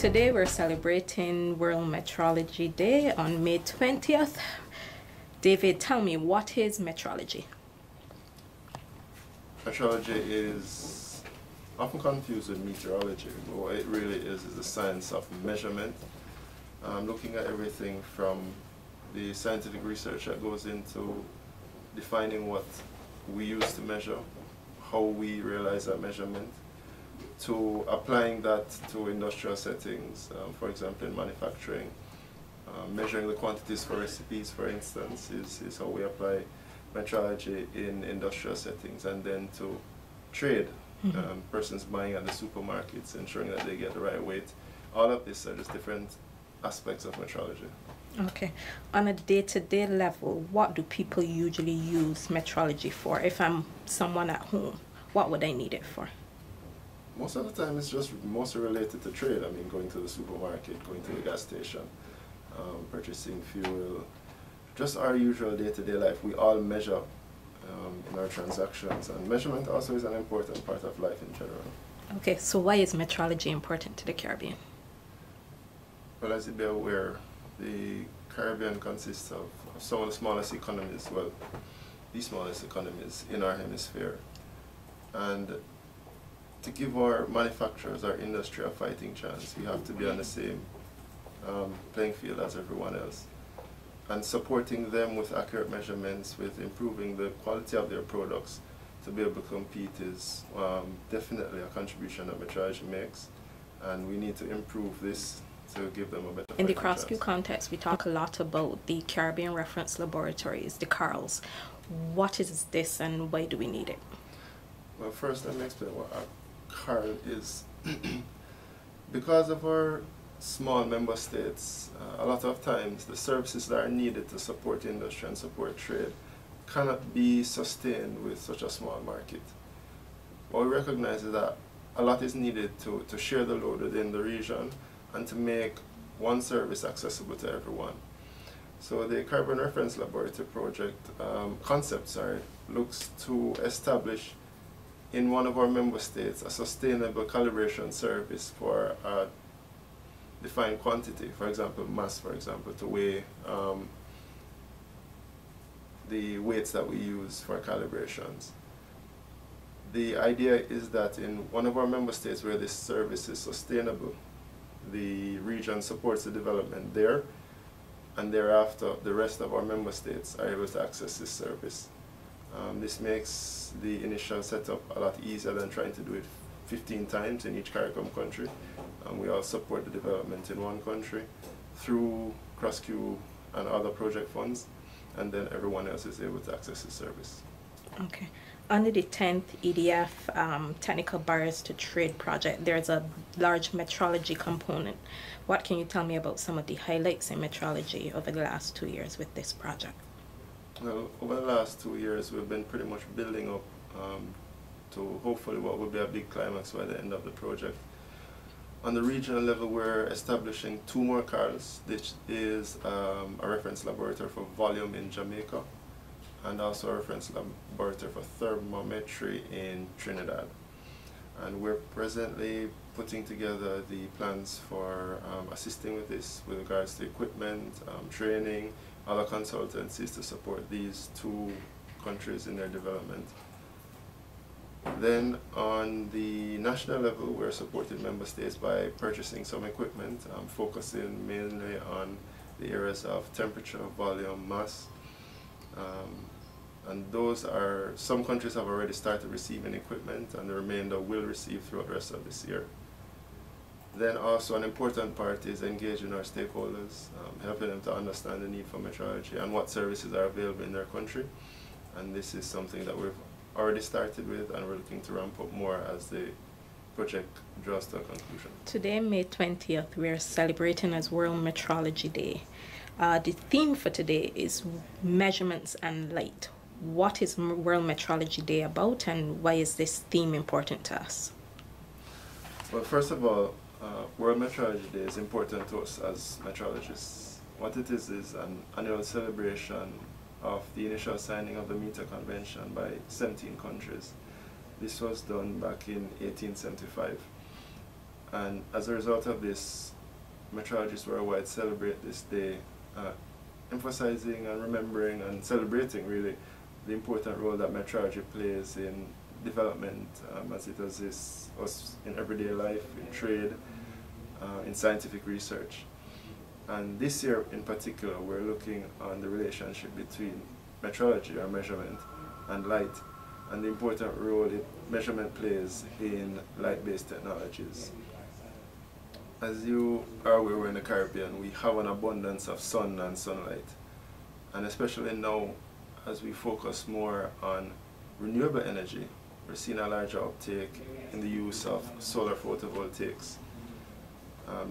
Today we're celebrating World Metrology Day on May 20th. David, tell me, what is metrology? Metrology is often confused with meteorology, but what it really is the science of measurement, looking at everything from the scientific research that goes into defining what we use to measure, how we realize that measurement, to applying that to industrial settings, for example in manufacturing. Measuring the quantities for recipes, for instance, is how we apply metrology in industrial settings, and then to trade, persons buying at the supermarkets, ensuring that they get the right weight. All of this are just different aspects of metrology. Okay. On a day-to-day level, what do people usually use metrology for? If I'm someone at home, what would I need it for? Most of the time it's just mostly related to trade. I mean, going to the supermarket, going to the gas station, purchasing fuel, just our usual day-to-day life. We all measure in our transactions, and measurement also is an important part of life in general. Okay, so why is metrology important to the Caribbean? Well, as you be aware, the Caribbean consists of some of the smallest economies, well, the smallest economies in our hemisphere. And to give our manufacturers, our industry, a fighting chance, we have to be on the same playing field as everyone else. And supporting them with accurate measurements, with improving the quality of their products to be able to compete is definitely a contribution that metrology makes. And we need to improve this to give them a better In the CROSQ context, we talk a lot about the Caribbean Reference Laboratories, the CARLs. What is this and why do we need it? Well, first let me explain what a CARL is. Because of our small member states, a lot of times the services that are needed to support industry and support trade cannot be sustained with such a small market. What we recognize is that a lot is needed to share the load within the region and to make one service accessible to everyone. So the Caribbean Reference Laboratory project concept looks to establish in one of our member states a sustainable calibration service for a defined quantity, for example mass, for example, to weigh the weights that we use for calibrations. The idea is that in one of our member states where this service is sustainable, the region supports the development there, and thereafter the rest of our member states are able to access this service. This makes the initial setup a lot easier than trying to do it 15 times in each CARICOM country. We all support the development in one country through CROSQ and other project funds, and then everyone else is able to access the service. Okay. Under the 10th EDF Technical Barriers to Trade project, there's a large metrology component. What can you tell me about some of the highlights in metrology over the last 2 years with this project? Well, over the last 2 years, we've been pretty much building up to hopefully what will be a big climax by the end of the project. On the regional level, we're establishing 2 more CARLs. This is a reference laboratory for volume in Jamaica, and also a reference laboratory for thermometry in Trinidad. And we're presently putting together the plans for assisting with this with regards to equipment, training, other consultancies to support these 2 countries in their development. Then on the national level, we're supporting member states by purchasing some equipment, focusing mainly on the areas of temperature, volume, mass. And those are, some countries have already started receiving equipment, and the remainder will receive throughout the rest of this year. Then also an important part is engaging our stakeholders, helping them to understand the need for metrology and what services are available in their country. And this is something that we've already started with, and we're looking to ramp up more as the project draws to a conclusion. Today, May 20th, we're celebrating as World Metrology Day. The theme for today is measurements and light. What is World Metrology Day about, and why is this theme important to us? Well, first of all, World Metrology Day is important to us as metrologists. What it is an annual celebration of the initial signing of the Meter Convention by 17 countries. This was done back in 1875. And as a result of this, metrologists worldwide celebrate this day, emphasizing and remembering and celebrating really the important role that metrology plays in development, as it assists us in everyday life, in trade, in scientific research. And this year in particular, we're looking on the relationship between metrology or measurement and light, and the important role measurement plays in light-based technologies. As you are aware, we're in the Caribbean, we have an abundance of sun and sunlight. And especially now, as we focus more on renewable energy, we're seeing a larger uptake in the use of solar photovoltaics.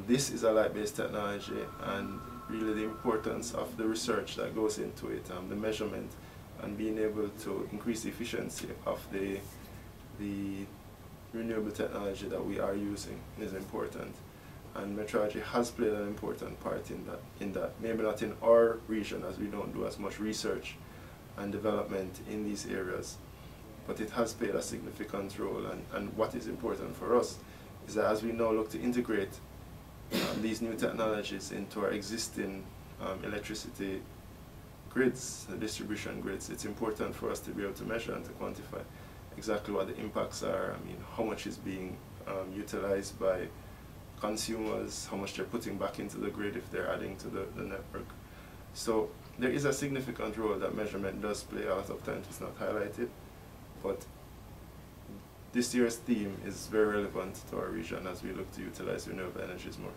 This is a light-based technology, and really the importance of the research that goes into it, the measurement, and being able to increase the efficiency of the renewable technology that we are using is important. And metrology has played an important part in that. Maybe not in our region, as we don't do as much research and development in these areas, but it has played a significant role. And what is important for us is that as we now look to integrate these new technologies into our existing electricity grids, the distribution grids, it's important for us to be able to measure and to quantify exactly what the impacts are. I mean, how much is being utilized by consumers, how much they're putting back into the grid if they're adding to the network. So there is a significant role that measurement does play. A lot of times it's not highlighted, but this year's theme is very relevant to our region as we look to utilize renewable energies more.